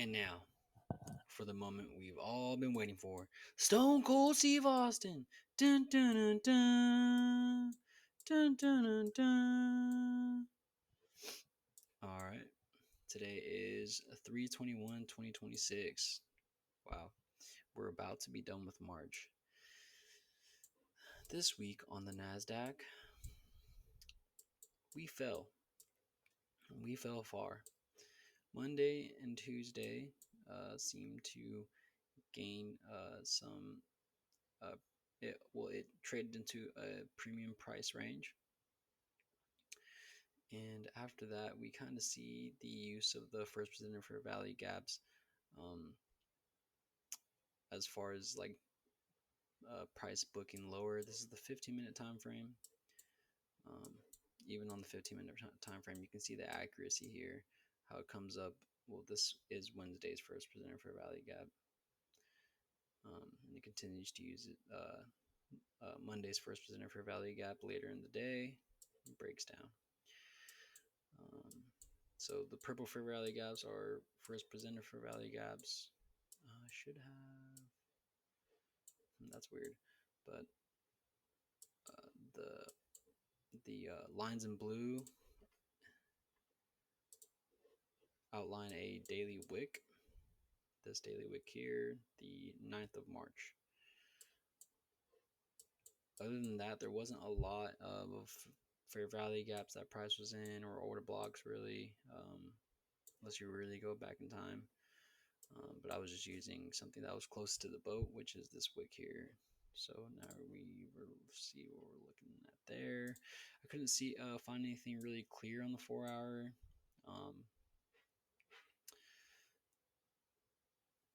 And now, for the moment we've all been waiting for, Stone Cold Steve Austin. Dun dun dun dun. Dun dun dun dun. All right. Today is 3/21/2026. Wow. We're about to be done with March. This week on the NASDAQ, we fell. We fell far. Monday and Tuesday seemed to gain some. Uh, it traded into a premium price range, and after that, we kind of see the use of the first presented fair value gaps, um, as far as like price booking lower. This is the 15-minute time frame. Um, Even on the 15-minute time frame, you can see the accuracy here, how it comes up. Well, this is Wednesday's first presented fair value gap. And it continues to use it. Monday's first presented fair value gap later in the day. It breaks down. Um, so the purple fair value gaps are first presented fair value gaps. I should have. That's weird, but the lines in blue outline a daily wick. This daily wick here, the 9th of March. Other than that, there wasn't a lot of fair value gaps that price was in or order blocks really, unless you really go back in time. But I was just using something that was close to the boat, which is this wick here. So now we will see what we're looking at there. I couldn't find anything really clear on the 4-hour.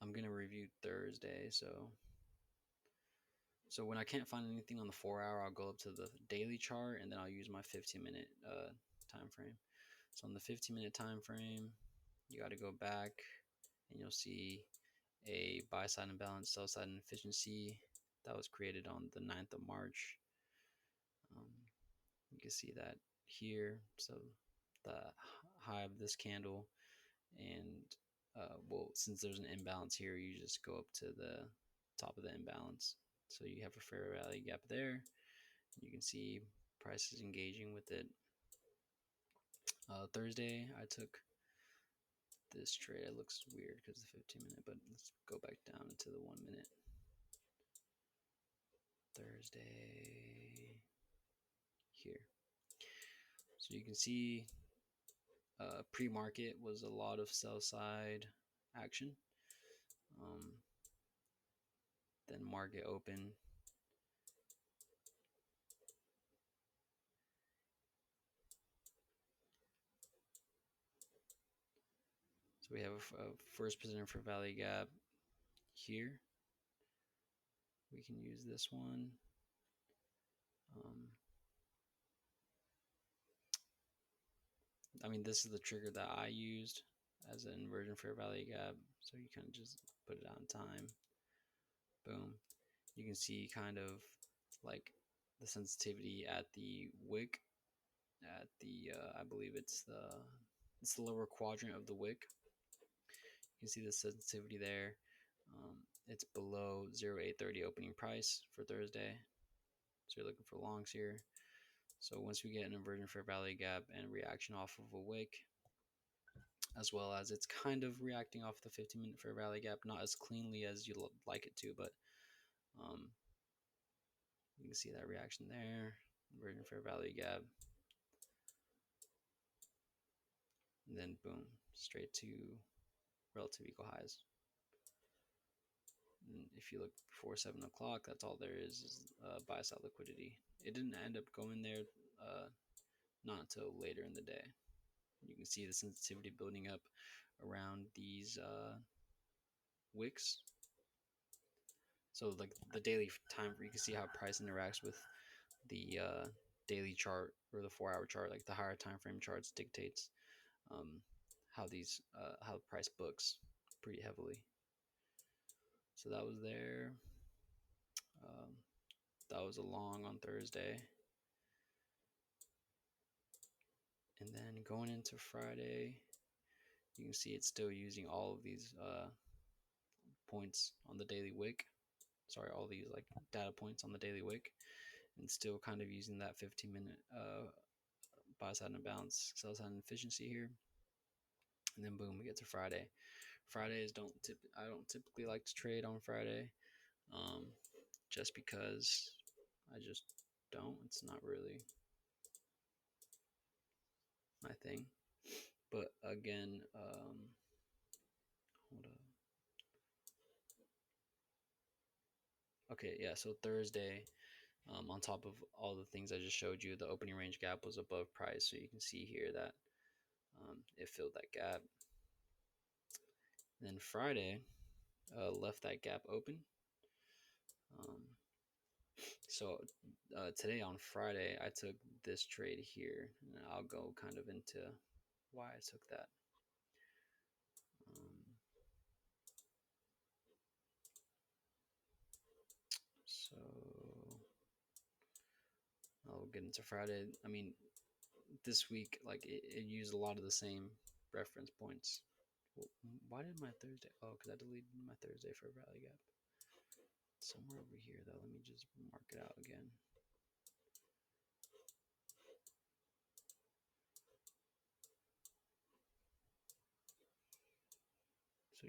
I'm gonna review Thursday, so when I can't find anything on the 4-hour, I'll go up to the daily chart and then I'll use my 15-minute time frame. So on the 15-minute time frame, you got to go back and you'll see a buy side imbalance, sell side inefficiency that was created on the 9th of March. You can see that here. So the high of this candle, and well, since there's an imbalance here, you just go up to the top of the imbalance. So you have a fair value gap there. You can see prices engaging with it. Thursday, I took this trade. It looks weird because the 15-minute, but let's go back down to the 1-minute. Thursday here. So you can see pre-market was a lot of sell side action. Then market open. So we have a first presented fair value gap here. We can use this one. I mean, this is the trigger that I used as an inversion fair value gap. So you kind of just put it out in time. Boom. You can see kind of like the sensitivity at the wick, at the I believe it's the lower quadrant of the wick. You can see the sensitivity there. It's below 0.830 opening price for Thursday. So you're looking for longs here. So once we get an inversion fair value gap and reaction off of a wick, as well as it's kind of reacting off the 15-minute fair value gap, not as cleanly as you'd like it to, but you can see that reaction there, inversion fair value gap, and then boom, straight to relative equal highs. And if you look before 7 o'clock, that's all there is buy side liquidity. It didn't end up going there not until later in the day. You can see the sensitivity building up around these wicks. So like the daily time, you can see how price interacts with the daily chart or the 4-hour chart. Like the higher time frame charts dictates how the price books pretty heavily. So that was there. That was a long on Thursday. And then going into Friday, You can see it's still using all of these points on the daily wick. Sorry, all these like data points on the daily wick, and still kind of using that 15-minute buy side and bounce, sell side and efficiency here. And then boom, we get to Friday. Fridays I don't typically like to trade on Friday, um, just because I just don't. It's not really my thing. But again, hold up. Okay, yeah. So Thursday, on top of all the things I just showed you, the opening range gap was above price, so you can see here that it filled that gap. Then Friday left that gap open. Um, so today on Friday, I took this trade here, and I'll go kind of into why I took that. Um, so I'll get into Friday. I mean, this week, like it used a lot of the same reference points. Well, why did my Thursday? Oh, because I deleted my Thursday for a rally gap. Somewhere over here, though. Let me just mark it out again. So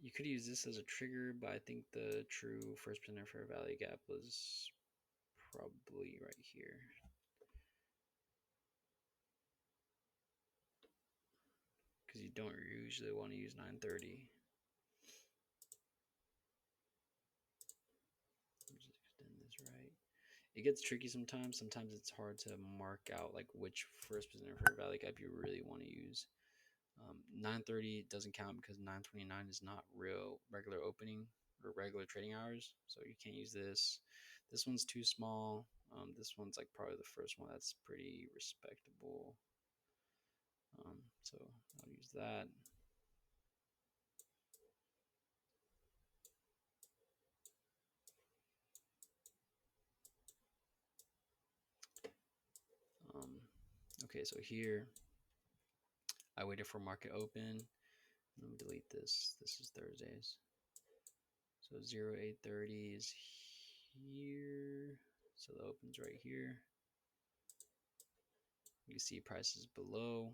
you could use this as a trigger, but I think the true first presenter for a value gap was probably right here. Because you don't usually want to use 930. Let me just extend this right. It gets tricky sometimes. Sometimes it's hard to mark out like which first presenter for a value gap you really want to use. 930 doesn't count because 929 is not real regular opening or regular trading hours, so you can't use this. This one's too small. This one's like probably the first one that's pretty respectable. So I'll use that. Okay, so here I waited for market open. Let me delete this. This is Thursdays. So 0830 is here. So the open's right here. You can see prices below.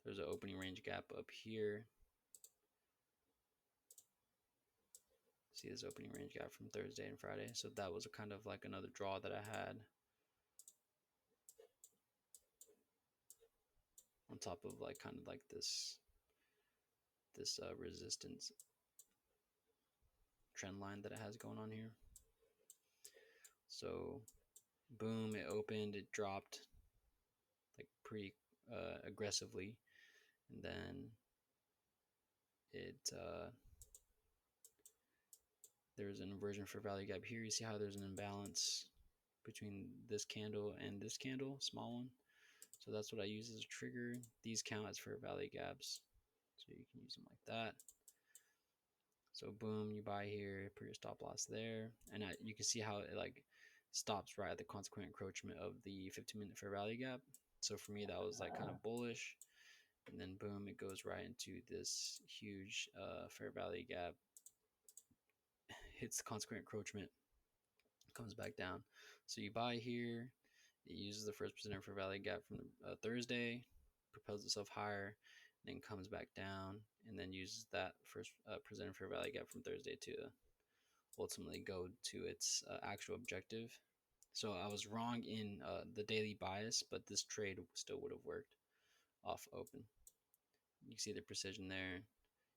There's an opening range gap up here. See this opening range gap from Thursday and Friday. So that was a kind of like another draw that I had on top of like kind of like this resistance trend line that it has going on here. So boom, it opened, it dropped like pretty aggressively, and then it there's an inversion for value gap here. You see how there's an imbalance between this candle and this candle, small one. So that's what I use as a trigger. These count as for value gaps, so you can use them like that. So boom, you buy here, put your stop loss there, and you can see how it like stops right at the consequent encroachment of the 15-minute fair value gap. So for me, that was like kind of bullish, and then boom, it goes right into this huge fair value gap, hits the consequent encroachment, comes back down. So you buy here, it uses the first presenter for value gap from Thursday, propels itself higher, and then comes back down, and then uses that first presenter for value gap from Thursday to ultimately go to its actual objective. So I was wrong in the daily bias, but this trade still would have worked off open. You can see the precision there.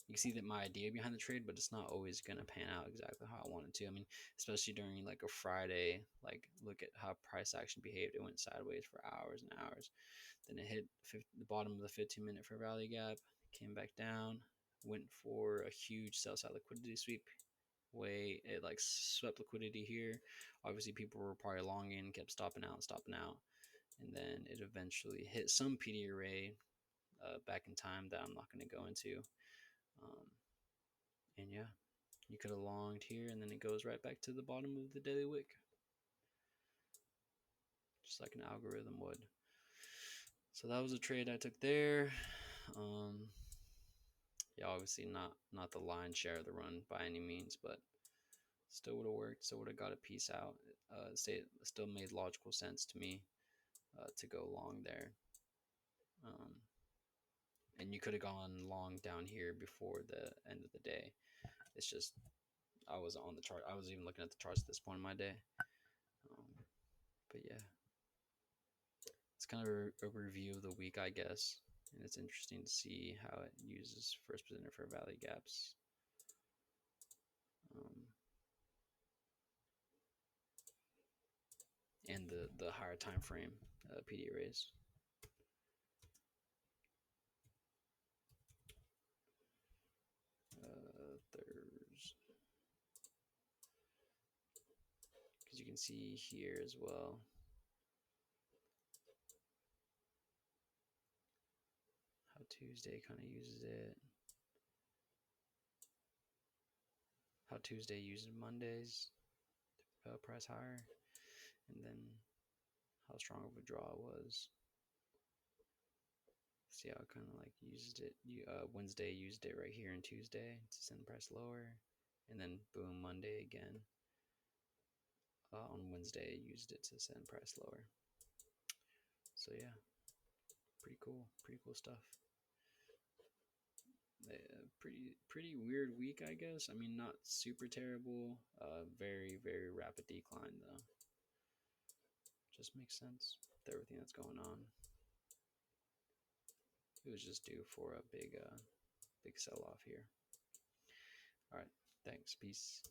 You can see that my idea behind the trade, but it's not always going to pan out exactly how I wanted to. I mean, especially during like a Friday, like look at how price action behaved. It went sideways for hours and hours. Then it hit the bottom of the 15-minute fair value gap, came back down, went for a huge sell side liquidity sweep. Way it like swept liquidity here. Obviously, people were probably long in, kept stopping out, and then it eventually hit some PD array back in time that I'm not going to go into. Um, and yeah, you could have longed here, and then it goes right back to the bottom of the daily wick, just like an algorithm would. So that was a trade I took there. Yeah, obviously not the lion's share of the run by any means, but still would have worked. Still would have got a piece out. Still made logical sense to me to go long there. Um, and you could have gone long down here before the end of the day. It's just I was on the chart. I was even looking at the charts at this point in my day. Um, but yeah, it's kind of a review of the week, I guess, and it's interesting to see how it uses first presenter fair value gaps. Um, and the higher time frame PD arrays. There's because you can see here as well how Tuesday kind of uses it, how Tuesday uses Mondays to price higher, and then how strong of a draw it was. See how it kind of like used it. Wednesday used it right here, and Tuesday to send price lower, and then boom, Monday again. On Wednesday, used it to send price lower. So yeah, pretty cool stuff. Pretty weird week, I guess. I mean, not super terrible. Very rapid decline though. Just makes sense with everything that's going on. It was just due for a big sell off here. All right, thanks, peace.